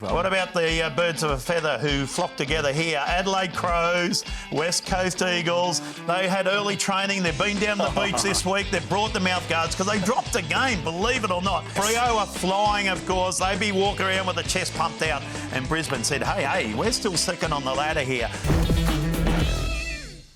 What about the birds of a feather who flocked together here? Adelaide Crows, West Coast Eagles. They had early training. They've been down the beach this week. They've brought the mouth guards because they dropped a game, believe it or not. Freo are flying, of course. They'd be walking around with the chest pumped out. And Brisbane said, hey, we're still second on the ladder here.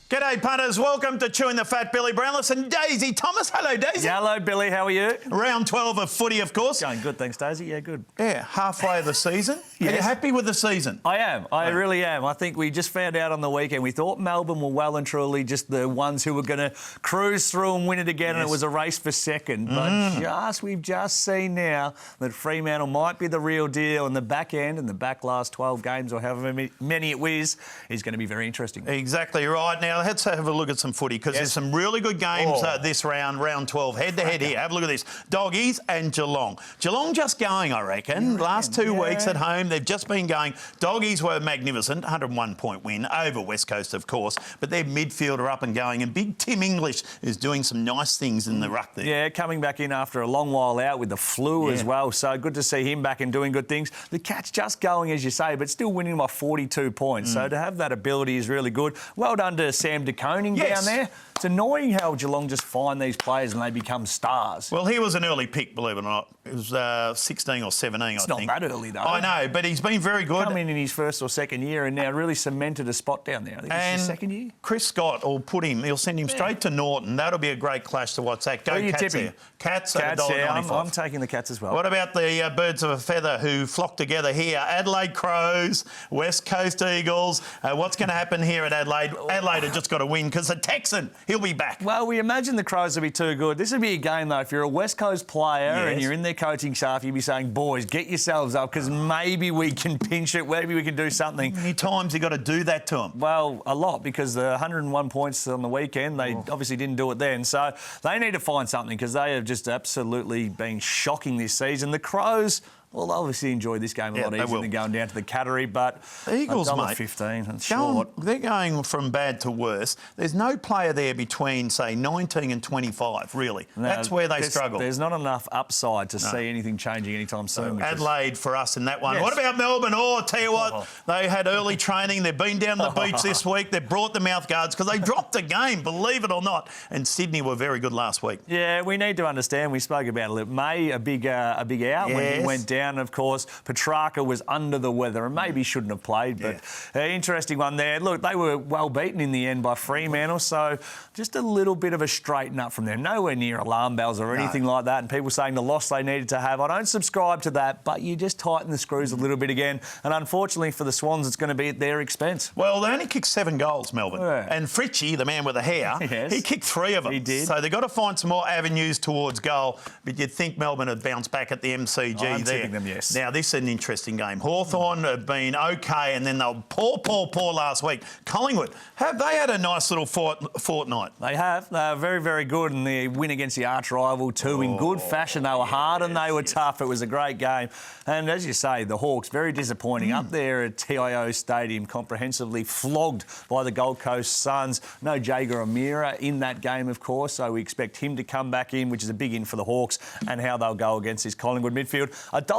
G'day, punters. Welcome to Chewing the Fat, Billy Brownless and Daisy Thomas. Hello, Daisy. Yeah, hello, Billy. How are you? Round 12 of footy, of course. Going good, thanks, Daisy. Yeah, good. Yeah, halfway of the season. Yes. Are you happy with the season? I am. I really am. I think we just found out on the weekend. We thought Melbourne were well and truly just the ones who were going to cruise through and win it again, and it was a race for second. But we've just seen now that Fremantle might be the real deal, and the back end and the back last 12 games or however many it was is going to be very interesting. Exactly right. Now, let's have a look at some footy because there's some really good games this round 12. Head-to-head here. Have a look at this. Doggies and Geelong. Geelong just going, I reckon. Last 2 weeks at home, they've just been going. Doggies were magnificent. 101-point win over West Coast, of course. But their midfield are up and going. And big Tim English is doing some nice things in the ruck there. Yeah, coming back in after a long while out with the flu as well. So good to see him back and doing good things. The Cats just going, as you say, but still winning by 42 points. So to have that ability is really good. Well done to Sam De Koning down there. It's annoying how Geelong just find these players and they become stars. Well, he was an early pick, believe it or not. It was 16 or 17, I think. It's not that early, though. I know, but he's been very good. Come in his first or second year and now really cemented a spot down there. I think it's his second year. Chris Scott will he'll send him straight to Norton. That'll be a great clash to watch that. Go Cats here. Cats at $1.95. I'm taking the Cats as well. What about the birds of a feather who flocked together here? Adelaide Crows, West Coast Eagles. What's going to happen here at Adelaide? Adelaide have just got to win because the Texan, he'll be back. Well, we imagine the Crows will be too good. This would be a game, though, if you're a West Coast player and you're in their coaching staff, you'd be saying, boys, get yourselves up because maybe we can pinch it, maybe we can do something. How many times you got to do that to them? Well, a lot, because the 101 points on the weekend, they obviously didn't do it then. So they need to find something because they have just absolutely been shocking this season. The Crows... Well, they'll obviously enjoy this game a lot easier than going down to the Cattery, but the Eagles, mate, $1.15, that's short. They're going from bad to worse. There's no player there between, say, 19 and 25, really. No, that's where they struggle. There's not enough upside to see anything changing anytime soon. So Adelaide for us in that one. What about Melbourne? Oh, I'll tell you what, they had early training. They've been down the beach this week. They've brought the mouth guards because they dropped a game, believe it or not. And Sydney were very good last week. Yeah, we need to understand. We spoke about it. May, a big out when he went down. And of course, Petrarca was under the weather and maybe shouldn't have played, but interesting one there. Look, they were well beaten in the end by Fremantle, so just a little bit of a straighten up from them. Nowhere near alarm bells or anything like that, and people saying the loss they needed to have. I don't subscribe to that, but you just tighten the screws a little bit again, and unfortunately for the Swans, it's going to be at their expense. Well, they only kicked 7 goals, Melbourne, and Fritchie, the man with the hair, he kicked 3 of them. He did. So they've got to find some more avenues towards goal, but you'd think Melbourne would bounce back at the MCG there. I'm tipping them, yes. Now, this is an interesting game. Hawthorn have been okay, and then they were poor last week. Collingwood, have they had a nice little fortnight? They have. They are very, very good, and the win against the arch rival too in good fashion. They were hard and they were tough. It was a great game. And as you say, the Hawks, very disappointing up there at TIO Stadium, comprehensively flogged by the Gold Coast Suns. No Jager O'Meara in that game, of course, so we expect him to come back in, which is a big in for the Hawks, and how they'll go against this Collingwood midfield.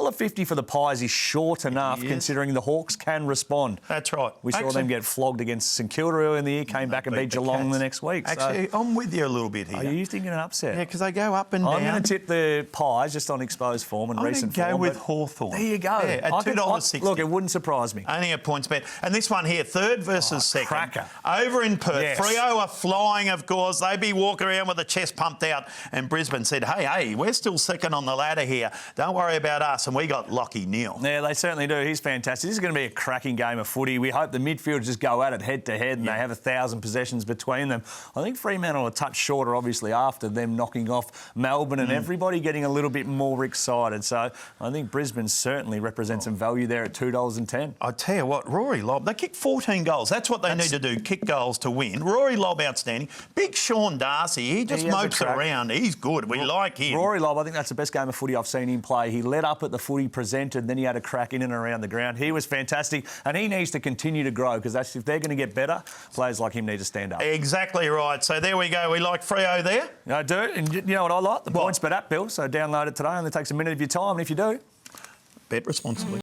$1.50 for the Pies is short enough, considering the Hawks can respond. That's right. We saw them get flogged against St Kilda earlier in the year, came back and beat Geelong the next week. Actually, I'm with you a little bit here. Are you thinking an upset? Yeah, because they go up and down. I'm going to tip the Pies just on exposed form and recent form. I'm going to go with Hawthorn. There you go. Yeah, at $2.60. Look, it wouldn't surprise me. Only a points bet. And this one here, third versus second. Cracker. Over in Perth. Freo are flying, of course. They'd be walking around with the chest pumped out. And Brisbane said, hey, we're still second on the ladder here. Don't worry about us. And we got Lachie Neale. Yeah, they certainly do. He's fantastic. This is going to be a cracking game of footy. We hope the midfielders just go at it head-to-head and they have 1,000 possessions between them. I think Fremantle are a touch shorter, obviously, after them knocking off Melbourne and everybody getting a little bit more excited. So I think Brisbane certainly represents some value there at $2.10. I tell you what, Rory Lobb, they kicked 14 goals. That's what they need to do, kick goals to win. Rory Lobb, outstanding. Big Sean Darcy, he just mopes it around. He's good. We like him. Rory Lobb, I think that's the best game of footy I've seen him play. He led up at the footy presented, then he had a crack in and around the ground. He was fantastic, and he needs to continue to grow because if they're going to get better, players like him need to stand up. Exactly right. So there we go. We like Freo there. I do, and you know what I like? The PointsBet app, Bill. So download it today. Only takes a minute of your time, and if you do, bet responsibly.